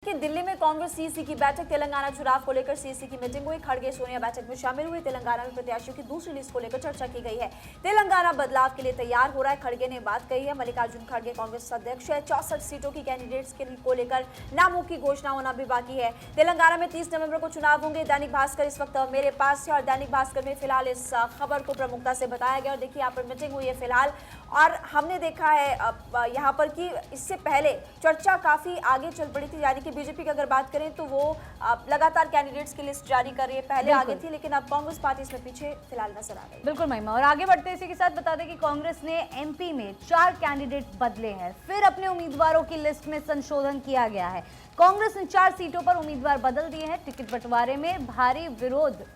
कि दिल्ली में कांग्रेस सीसी की बैठक, तेलंगाना चुनाव को लेकर सीसी की मीटिंग हुई। खड़गे सोनिया बैठक में शामिल हुए। तेलंगाना में प्रत्याशियों की दूसरी लिस्ट को लेकर चर्चा की गई है। तेलंगाना बदलाव के लिए तैयार हो रहा है, खड़गे ने बात कही है। मल्लिकार्जुन खड़गे कांग्रेस अध्यक्ष है। 64 सीटों की कैंडिडेट्स को लेकर नामों की घोषणा होना भी बाकी है। तेलंगाना में 30 नवंबर को चुनाव होंगे। दैनिक भास्कर इस वक्त मेरे पास है और दैनिक भास्कर में फिलहाल इस खबर को प्रमुखता से बताया गया। और देखिए यहाँ पर मीटिंग हुई है फिलहाल, और हमने देखा है यहाँ पर कि इससे पहले चर्चा काफी आगे चल पड़ी थी। यानी कि बीजेपी की अगर बात करें तो वो लगातार कैंडिडेट्स की लिस्ट जारी कर रही है। पहले आगे थी, लेकिन अब कांग्रेस पार्टी इसमें पीछे फिलहाल नजर आ रही है। बिल्कुल महिमा, और आगे बढ़ते इसी के साथ बता दें कि कांग्रेस ने एमपी में 4 कैंडिडेट बदले हैं। फिर अपने उम्मीदवारों की लिस्ट में संशोधन किया गया है। कांग्रेस ने 4 सीटों पर उम्मीदवार बदल दिए हैं। टिकट बंटवारे में भारी विरोध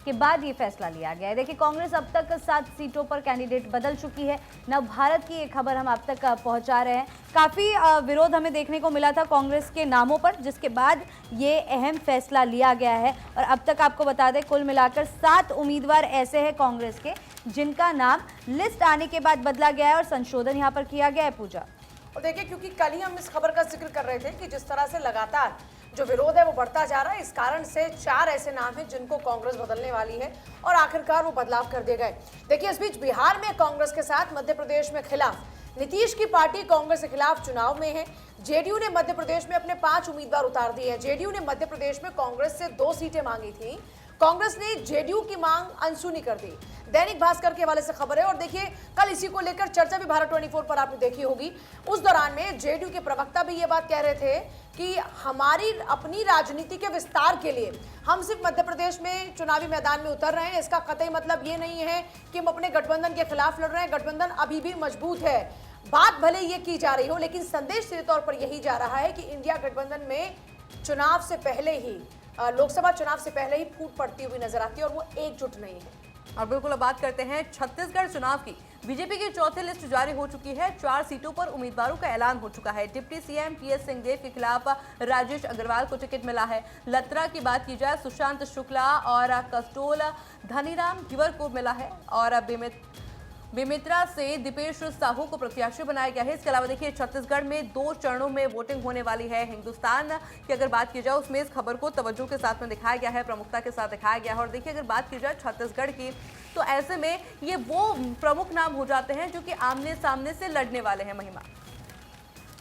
के बाद ये फैसला लिया गया है। देखिए, कांग्रेस अब तक 7 सीटों पर कैंडिडेट बदल चुकी है। नव भारत की एक खबर हम आप तक पहुंचा रहे हैं। काफी विरोध हमें देखने को मिला था कांग्रेस के नामों पर, जिसके बाद ये अहम फैसला लिया गया है। और अब तक आपको बता दें, कुल मिलाकर 7 उम्मीदवार ऐसे हैं कांग्रेस के जिनका नाम लिस्ट आने के बाद बदला गया है और संशोधन यहाँ पर किया गया है। पूजा, और देखिए, क्योंकि कल ही हम इस खबर का जिक्र कर रहे थे कि जिस तरह से लगातार जो विरोध है वो बढ़ता जा रहा है, इस कारण से 4 ऐसे नाम हैं जिनको कांग्रेस बदलने वाली है और आखिरकार वो बदलाव कर दिए गए। देखिए, इस बीच बिहार में कांग्रेस के साथ मध्य प्रदेश में खिलाफ, नीतीश की पार्टी कांग्रेस के खिलाफ चुनाव में है। जेडीयू ने मध्य प्रदेश में अपने 5 उम्मीदवार उतार दिए हैं। जेडीयू ने मध्य प्रदेश में कांग्रेस से 2 सीटें मांगी थी। कांग्रेस ने जेडीयू की मांग अनसुनी कर दी। दैनिक भास्कर के हवाले से खबर है। और देखिए, कल इसी को लेकर चर्चा भी भारत 24 पर आपने देखी होगी। उस दौरान में जेडीयू के प्रवक्ता भी ये बात कह रहे थे कि हमारी अपनी राजनीति के विस्तार के लिए हम सिर्फ मध्य प्रदेश में चुनावी मैदान में उतर रहे हैं। इसका कतई मतलब ये नहीं है कि हम अपने गठबंधन के खिलाफ लड़ रहे हैं। गठबंधन अभी भी मजबूत है। बात भले ये की जा रही हो, लेकिन संदेश सीधे तौर पर यही जा रहा है कि इंडिया गठबंधन में चुनाव से पहले ही, लोकसभा चुनाव से पहले ही फूट पड़ती हुई नजर आती है और वो एकजुट नहीं है। और बिल्कुल, अब बात करते हैं छत्तीसगढ़ चुनाव की। बीजेपी की चौथी लिस्ट जारी हो चुकी है। 4 सीटों पर उम्मीदवारों का ऐलान हो चुका है। डिप्टी सीएम टीएस सिंहदेव के खिलाफ राजेश अग्रवाल को टिकट मिला है। लत्रा की बात की जाए, सुशांत शुक्ला और कस्टोल धनीराम गिवर को मिला है। और बेमेतरा से दीपेश साहू को प्रत्याशी बनाया गया है। इसके अलावा देखिए, छत्तीसगढ़ में 2 चरणों में वोटिंग होने वाली है। हिंदुस्तान की अगर बात की जाए, उसमें इस खबर को तवज्जो के साथ में दिखाया गया है, प्रमुखता के साथ दिखाया गया है। और देखिए, अगर बात की जाए छत्तीसगढ़ की, तो ऐसे में ये वो प्रमुख नाम हो जाते हैं जो कि आमने सामने से लड़ने वाले हैं। महिमा,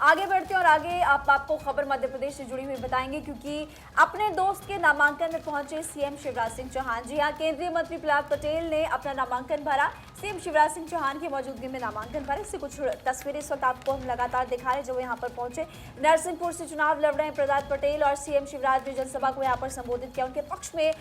आगे बढ़ते हैं और आगे आपको खबर मध्य प्रदेश से जुड़ी हुई बताएंगे, क्योंकि अपने दोस्त के नामांकन में पहुंचे सीएम शिवराज सिंह चौहान। जी हां, केंद्रीय मंत्री प्रहलाद पटेल ने अपना नामांकन भरा। सीएम शिवराज सिंह चौहान की मौजूदगी में नामांकन भरा। इससे कुछ तस्वीरें इस वक्त आपको हम लगातार दिखा रहे हैं जो यहाँ पर पहुंचे। नरसिंहपुर से चुनाव लड़ रहे हैं प्रहलाद पटेल और सीएम शिवराज ने जनसभा को यहाँ पर संबोधित किया। उनके पक्ष में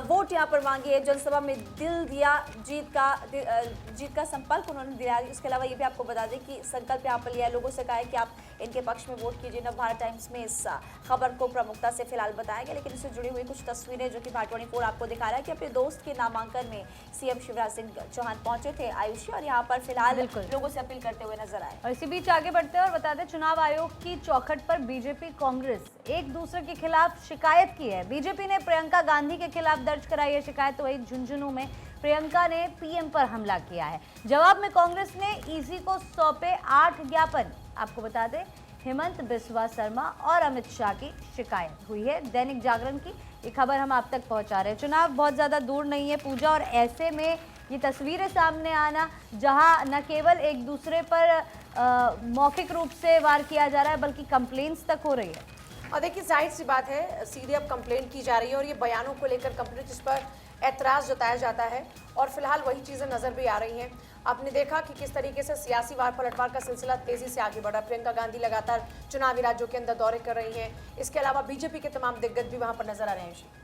वोट यहाँ पर मांगी है। जनसभा में दिल दिया, जीत का संकल्प उन्होंने दिया। इसके अलावा ये भी आपको बता दें कि संकल्प यहाँ पर लिया, लोगों से कहा है कि आप इनके पक्ष में वोट कीजिए। नव भारत टाइम्स में इस खबर को प्रमुखता से फिलहाल बताया गया, लेकिन इससे जुड़ी हुई कुछ तस्वीरें जो कि भारत 24 आपको दिखा रहा है कि अपने दोस्त के नामांकन में सीएम शिवराज सिंह चौहान पहुंचे थे आयुषी, और यहाँ पर फिलहाल लोगों से अपील करते हुए नजर आए। और इसी बीच आगे बढ़ते हैं और बता दें, चुनाव आयोग की चौखट पर बीजेपी कांग्रेस एक दूसरे के खिलाफ शिकायत की है। बीजेपी ने प्रियंका गांधी के खिलाफ दर्ज कराई है शिकायत, तो वही झुंझुनू में प्रियंका ने पीएम पर हमला किया है। जवाब में कांग्रेस ने ईसी को सौंपे 8 ज्ञापन। आपको बता दें, हेमंत बिस्वा शर्मा और अमित शाह की शिकायत हुई है। दैनिक जागरण की ये खबर हम आप तक पहुंचा रहे हैं। चुनाव बहुत ज़्यादा दूर नहीं है पूजा, और ऐसे में ये तस्वीरें सामने आना, जहां न केवल एक दूसरे पर मौखिक रूप से वार किया जा रहा है, बल्कि कंप्लेंट्स तक हो रही है। और देखिए, जाहिर सी बात है, सीधे अब कंप्लेंट की जा रही है और ये बयानों को लेकर कंप्लेंट, जिस पर ऐतराज़ जताया जाता है। और फिलहाल वही चीज़ें नजर भी आ रही हैं। आपने देखा कि किस तरीके से सियासी वार पलटवार का सिलसिला तेजी से आगे बढ़ा। प्रियंका गांधी लगातार चुनावी राज्यों के अंदर दौरे कर रही हैं। इसके अलावा बीजेपी के तमाम दिग्गज भी वहां पर नजर आ रहे हैं।